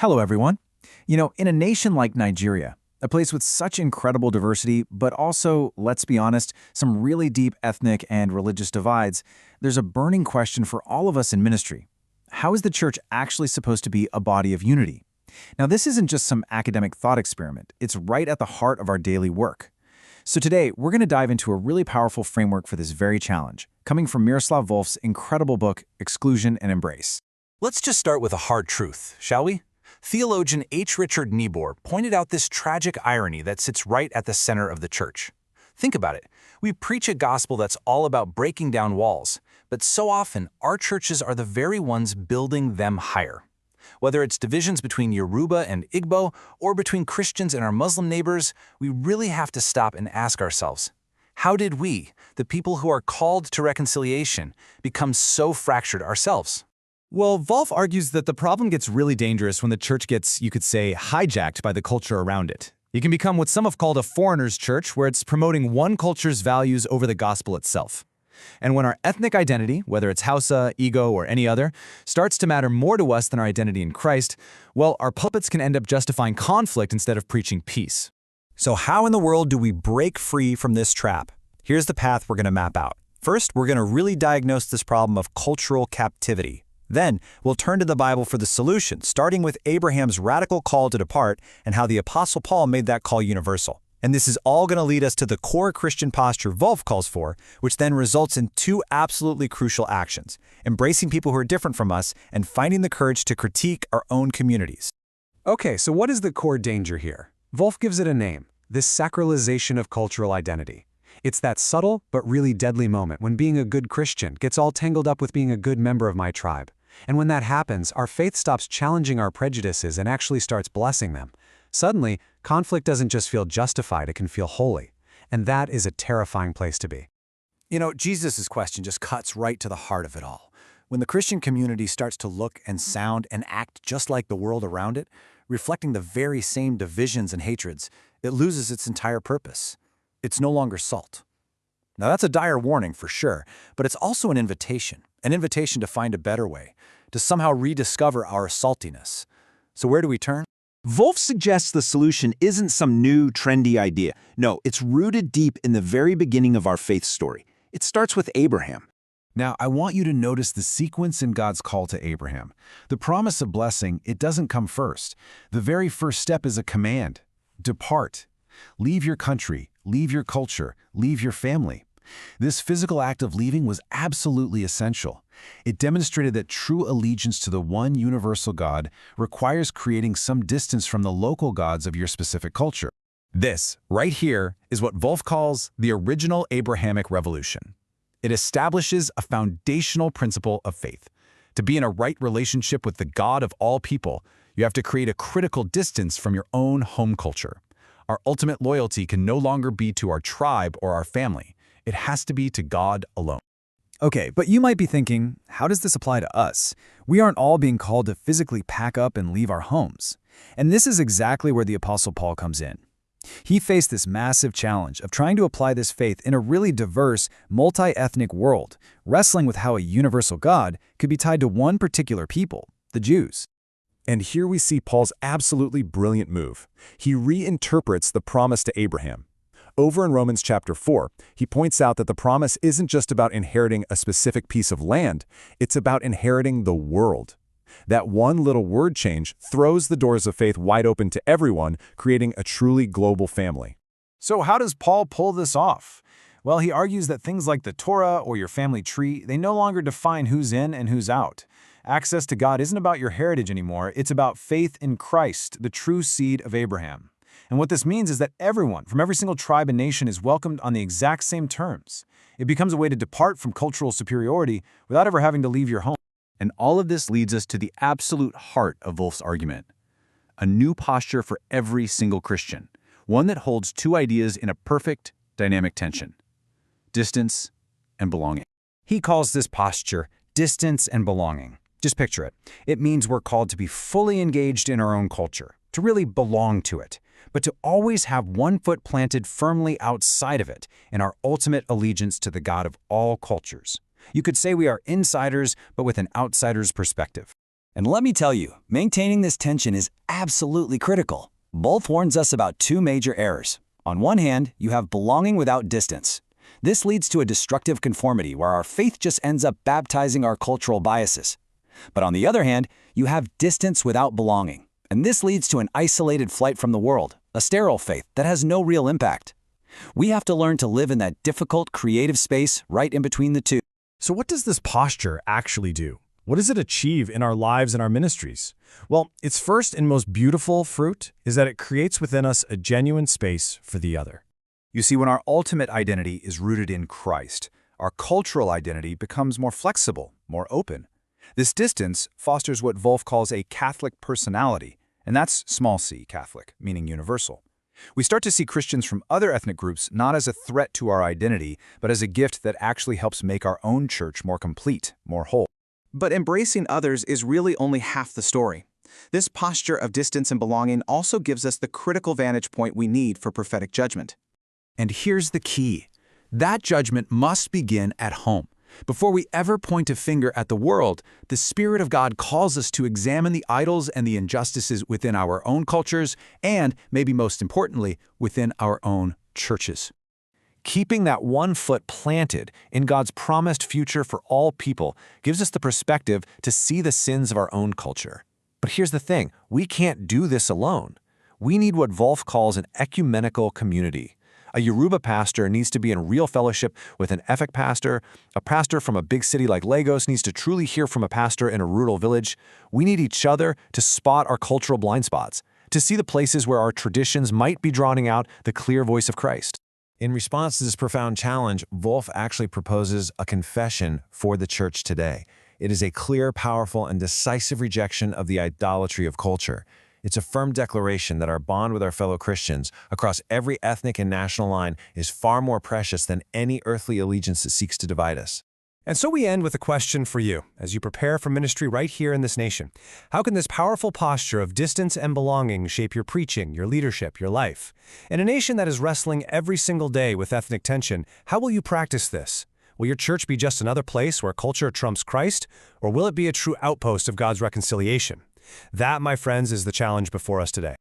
Hello, everyone. In a nation like Nigeria, a place with such incredible diversity, but also, let's be honest, some really deep ethnic and religious divides, there's a burning question for all of us in ministry. How is the church actually supposed to be a body of unity? Now, this isn't just some academic thought experiment. It's right at the heart of our daily work. So today, we're going to dive into a really powerful framework for this very challenge, coming from Miroslav Volf's incredible book, Exclusion and Embrace. Let's just start with a hard truth, shall we? Theologian H. Richard Niebuhr pointed out this tragic irony that sits right at the center of the church. Think about it. We preach a gospel that's all about breaking down walls, but so often our churches are the very ones building them higher. Whether it's divisions between Yoruba and Igbo or between Christians and our Muslim neighbors, we really have to stop and ask ourselves, how did we, the people who are called to reconciliation, become so fractured ourselves? Well, Volf argues that the problem gets really dangerous when the church gets, you could say, hijacked by the culture around it. It can become what some have called a foreigner's church, where it's promoting one culture's values over the gospel itself. And when our ethnic identity, whether it's Hausa, Igbo, or any other, starts to matter more to us than our identity in Christ, well, our puppets can end up justifying conflict instead of preaching peace. So how in the world do we break free from this trap? Here's the path we're going to map out. First, we're going to really diagnose this problem of cultural captivity. Then, we'll turn to the Bible for the solution, starting with Abraham's radical call to depart and how the Apostle Paul made that call universal. And this is all going to lead us to the core Christian posture Volf calls for, which then results in two absolutely crucial actions: embracing people who are different from us and finding the courage to critique our own communities. Okay, so what is the core danger here? Volf gives it a name: this sacralization of cultural identity. It's that subtle but really deadly moment when being a good Christian gets all tangled up with being a good member of my tribe. And when that happens, our faith stops challenging our prejudices and actually starts blessing them. Suddenly, conflict doesn't just feel justified, it can feel holy. And that is a terrifying place to be. Jesus' question just cuts right to the heart of it all. When the Christian community starts to look and sound and act just like the world around it, reflecting the very same divisions and hatreds, it loses its entire purpose. It's no longer salt. Now, that's a dire warning for sure, but it's also an invitation to find a better way, to somehow rediscover our saltiness. So where do we turn? Volf suggests the solution isn't some new, trendy idea. No, it's rooted deep in the very beginning of our faith story. It starts with Abraham. Now, I want you to notice the sequence in God's call to Abraham. The promise of blessing, it doesn't come first. The very first step is a command: depart. Leave your country, leave your culture, leave your family. This physical act of leaving was absolutely essential. It demonstrated that true allegiance to the one universal God requires creating some distance from the local gods of your specific culture. This, right here, is what Volf calls the original Abrahamic revolution. It establishes a foundational principle of faith. To be in a right relationship with the God of all people, you have to create a critical distance from your own home culture. Our ultimate loyalty can no longer be to our tribe or our family. It has to be to God alone. Okay, but you might be thinking, how does this apply to us? We aren't all being called to physically pack up and leave our homes. And this is exactly where the Apostle Paul comes in. He faced this massive challenge of trying to apply this faith in a really diverse, multi-ethnic world, wrestling with how a universal God could be tied to one particular people, the Jews. And here we see Paul's absolutely brilliant move. He reinterprets the promise to Abraham. Over in Romans chapter 4, he points out that the promise isn't just about inheriting a specific piece of land, it's about inheriting the world. That one little word change throws the doors of faith wide open to everyone, creating a truly global family. So how does Paul pull this off? Well, he argues that things like the Torah or your family tree, they no longer define who's in and who's out. Access to God isn't about your heritage anymore, it's about faith in Christ, the true seed of Abraham. And what this means is that everyone from every single tribe and nation is welcomed on the exact same terms. It becomes a way to depart from cultural superiority without ever having to leave your home. And all of this leads us to the absolute heart of Volf's argument: a new posture for every single Christian, one that holds two ideas in a perfect, dynamic tension: distance and belonging. He calls this posture distance and belonging. Just picture it. It means we're called to be fully engaged in our own culture, to really belong to it, but to always have one foot planted firmly outside of it in our ultimate allegiance to the God of all cultures. You could say we are insiders, but with an outsider's perspective. And let me tell you, maintaining this tension is absolutely critical. Wolf warns us about two major errors. On one hand, you have belonging without distance. This leads to a destructive conformity where our faith just ends up baptizing our cultural biases. But on the other hand, you have distance without belonging. And this leads to an isolated flight from the world, a sterile faith that has no real impact. We have to learn to live in that difficult, creative space right in between the two. So what does this posture actually do? What does it achieve in our lives and our ministries? Well, its first and most beautiful fruit is that it creates within us a genuine space for the other. You see, when our ultimate identity is rooted in Christ, our cultural identity becomes more flexible, more open. This distance fosters what Wolf calls a Catholic personality, and that's small c Catholic, meaning universal. We start to see Christians from other ethnic groups not as a threat to our identity, but as a gift that actually helps make our own church more complete, more whole. But embracing others is really only half the story. This posture of distance and belonging also gives us the critical vantage point we need for prophetic judgment. And here's the key. That judgment must begin at home. Before we ever point a finger at the world, the Spirit of God calls us to examine the idols and the injustices within our own cultures and, maybe most importantly, within our own churches. Keeping that one foot planted in God's promised future for all people gives us the perspective to see the sins of our own culture. But here's the thing, we can't do this alone. We need what Wolf calls an ecumenical community. A Yoruba pastor needs to be in real fellowship with an Efik pastor. A pastor from a big city like Lagos needs to truly hear from a pastor in a rural village. We need each other to spot our cultural blind spots, to see the places where our traditions might be drowning out the clear voice of Christ. In response to this profound challenge, Wolf actually proposes a confession for the church today. It is a clear, powerful, and decisive rejection of the idolatry of culture. It's a firm declaration that our bond with our fellow Christians across every ethnic and national line is far more precious than any earthly allegiance that seeks to divide us. And so we end with a question for you, as you prepare for ministry right here in this nation. How can this powerful posture of distance and belonging shape your preaching, your leadership, your life? In a nation that is wrestling every single day with ethnic tension, how will you practice this? Will your church be just another place where culture trumps Christ, or will it be a true outpost of God's reconciliation? That, my friends, is the challenge before us today.